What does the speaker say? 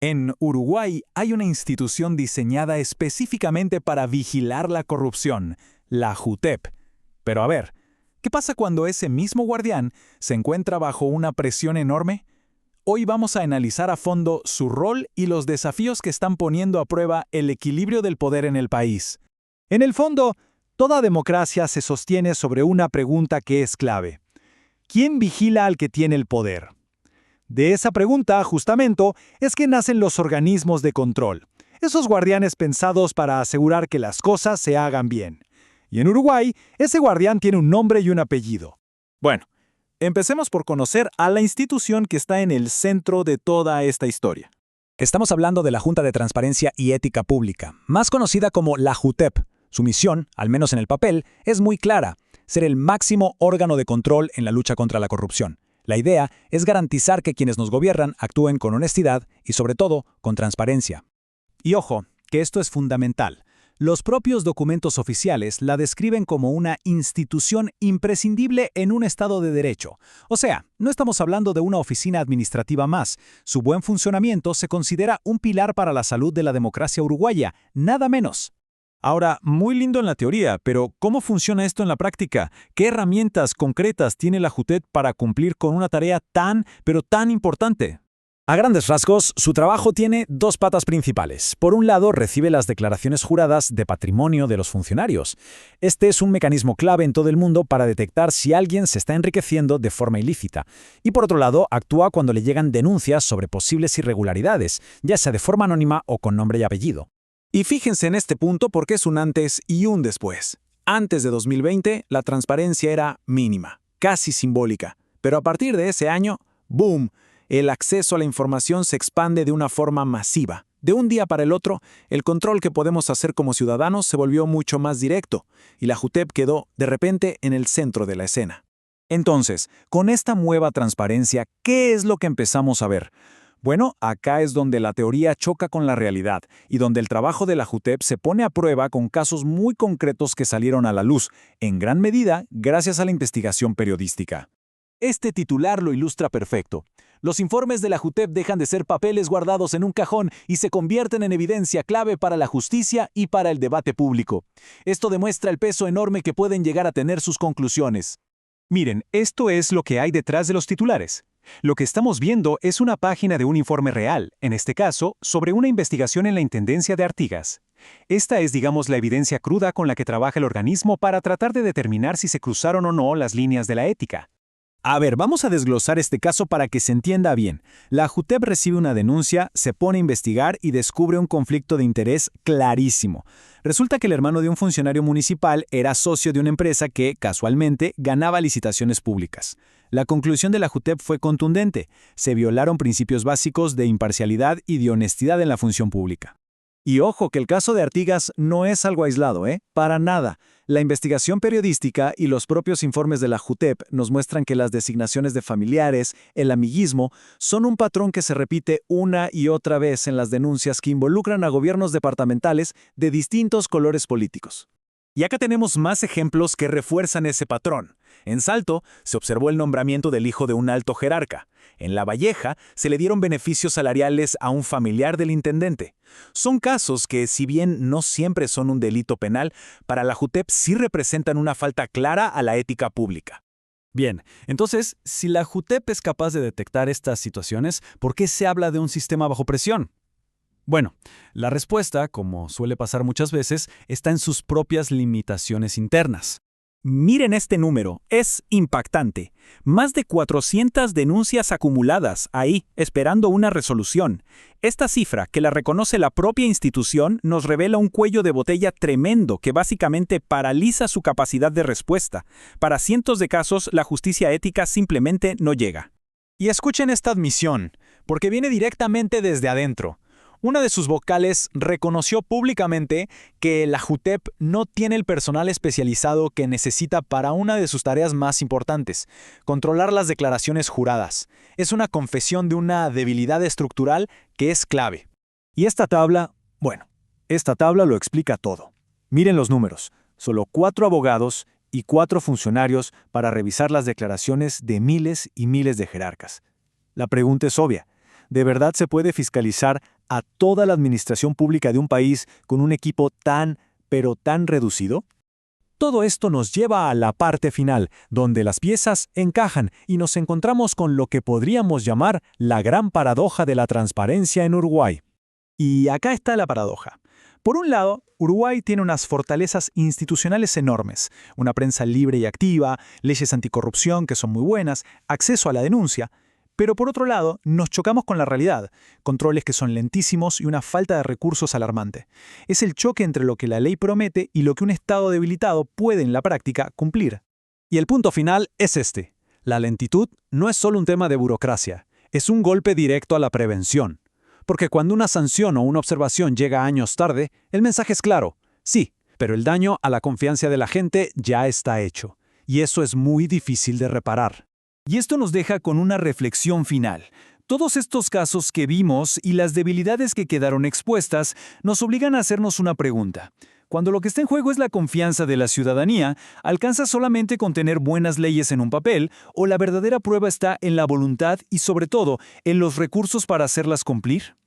En Uruguay hay una institución diseñada específicamente para vigilar la corrupción, la JUTEP. Pero a ver, ¿qué pasa cuando ese mismo guardián se encuentra bajo una presión enorme? Hoy vamos a analizar a fondo su rol y los desafíos que están poniendo a prueba el equilibrio del poder en el país. En el fondo, toda democracia se sostiene sobre una pregunta que es clave. ¿Quién vigila al que tiene el poder? De esa pregunta, justamente, es que nacen los organismos de control, esos guardianes pensados para asegurar que las cosas se hagan bien. Y en Uruguay, ese guardián tiene un nombre y un apellido. Bueno, empecemos por conocer a la institución que está en el centro de toda esta historia. Estamos hablando de la Junta de Transparencia y Ética Pública, más conocida como la JUTEP. Su misión, al menos en el papel, es muy clara: ser el máximo órgano de control en la lucha contra la corrupción. La idea es garantizar que quienes nos gobiernan actúen con honestidad y, sobre todo, con transparencia. Y ojo, que esto es fundamental. Los propios documentos oficiales la describen como una institución imprescindible en un Estado de Derecho. O sea, no estamos hablando de una oficina administrativa más. Su buen funcionamiento se considera un pilar para la salud de la democracia uruguaya, nada menos. Ahora, muy lindo en la teoría, pero ¿cómo funciona esto en la práctica? ¿Qué herramientas concretas tiene la JUTEP para cumplir con una tarea pero tan importante? A grandes rasgos, su trabajo tiene dos patas principales. Por un lado, recibe las declaraciones juradas de patrimonio de los funcionarios. Este es un mecanismo clave en todo el mundo para detectar si alguien se está enriqueciendo de forma ilícita. Y por otro lado, actúa cuando le llegan denuncias sobre posibles irregularidades, ya sea de forma anónima o con nombre y apellido. Y fíjense en este punto porque es un antes y un después. Antes de 2020, la transparencia era mínima, casi simbólica. Pero a partir de ese año, ¡boom!, el acceso a la información se expande de una forma masiva. De un día para el otro, el control que podemos hacer como ciudadanos se volvió mucho más directo, y la JUTEP quedó, de repente, en el centro de la escena. Entonces, con esta nueva transparencia, ¿qué es lo que empezamos a ver? Bueno, acá es donde la teoría choca con la realidad y donde el trabajo de la JUTEP se pone a prueba con casos muy concretos que salieron a la luz, en gran medida gracias a la investigación periodística. Este titular lo ilustra perfecto. Los informes de la JUTEP dejan de ser papeles guardados en un cajón y se convierten en evidencia clave para la justicia y para el debate público. Esto demuestra el peso enorme que pueden llegar a tener sus conclusiones. Miren, esto es lo que hay detrás de los titulares. Lo que estamos viendo es una página de un informe real, en este caso, sobre una investigación en la Intendencia de Artigas. Esta es, digamos, la evidencia cruda con la que trabaja el organismo para tratar de determinar si se cruzaron o no las líneas de la ética. A ver, vamos a desglosar este caso para que se entienda bien. La JUTEP recibe una denuncia, se pone a investigar y descubre un conflicto de interés clarísimo. Resulta que el hermano de un funcionario municipal era socio de una empresa que, casualmente, ganaba licitaciones públicas. La conclusión de la JUTEP fue contundente. Se violaron principios básicos de imparcialidad y de honestidad en la función pública. Y ojo que el caso de Artigas no es algo aislado, Para nada. La investigación periodística y los propios informes de la JUTEP nos muestran que las designaciones de familiares, el amiguismo, son un patrón que se repite una y otra vez en las denuncias que involucran a gobiernos departamentales de distintos colores políticos. Y acá tenemos más ejemplos que refuerzan ese patrón. En Salto se observó el nombramiento del hijo de un alto jerarca. En La Valleja se le dieron beneficios salariales a un familiar del intendente. Son casos que, si bien no siempre son un delito penal, para la JUTEP sí representan una falta clara a la ética pública. Bien, entonces, si la JUTEP es capaz de detectar estas situaciones, ¿por qué se habla de un sistema bajo presión? Bueno, la respuesta, como suele pasar muchas veces, está en sus propias limitaciones internas. Miren este número, es impactante. Más de 400 denuncias acumuladas ahí, esperando una resolución. Esta cifra, que la reconoce la propia institución, nos revela un cuello de botella tremendo que básicamente paraliza su capacidad de respuesta. Para cientos de casos, la justicia ética simplemente no llega. Y escuchen esta admisión, porque viene directamente desde adentro. Una de sus vocales reconoció públicamente que la JUTEP no tiene el personal especializado que necesita para una de sus tareas más importantes, controlar las declaraciones juradas. Es una confesión de una debilidad estructural que es clave. Y esta tabla lo explica todo. Miren los números, solo 4 abogados y 4 funcionarios para revisar las declaraciones de miles y miles de jerarcas. La pregunta es obvia. ¿De verdad se puede fiscalizar a toda la administración pública de un país con un equipo pero tan reducido? Todo esto nos lleva a la parte final, donde las piezas encajan y nos encontramos con lo que podríamos llamar la gran paradoja de la transparencia en Uruguay. Y acá está la paradoja. Por un lado, Uruguay tiene unas fortalezas institucionales enormes, una prensa libre y activa, leyes anticorrupción que son muy buenas, acceso a la denuncia. Pero por otro lado, nos chocamos con la realidad, controles que son lentísimos y una falta de recursos alarmante. Es el choque entre lo que la ley promete y lo que un Estado debilitado puede en la práctica cumplir. Y el punto final es este. La lentitud no es solo un tema de burocracia, es un golpe directo a la prevención. Porque cuando una sanción o una observación llega años tarde, el mensaje es claro. Sí, pero el daño a la confianza de la gente ya está hecho. Y eso es muy difícil de reparar. Y esto nos deja con una reflexión final. Todos estos casos que vimos y las debilidades que quedaron expuestas nos obligan a hacernos una pregunta. Cuando lo que está en juego es la confianza de la ciudadanía, ¿alcanza solamente con tener buenas leyes en un papel o la verdadera prueba está en la voluntad y sobre todo en los recursos para hacerlas cumplir?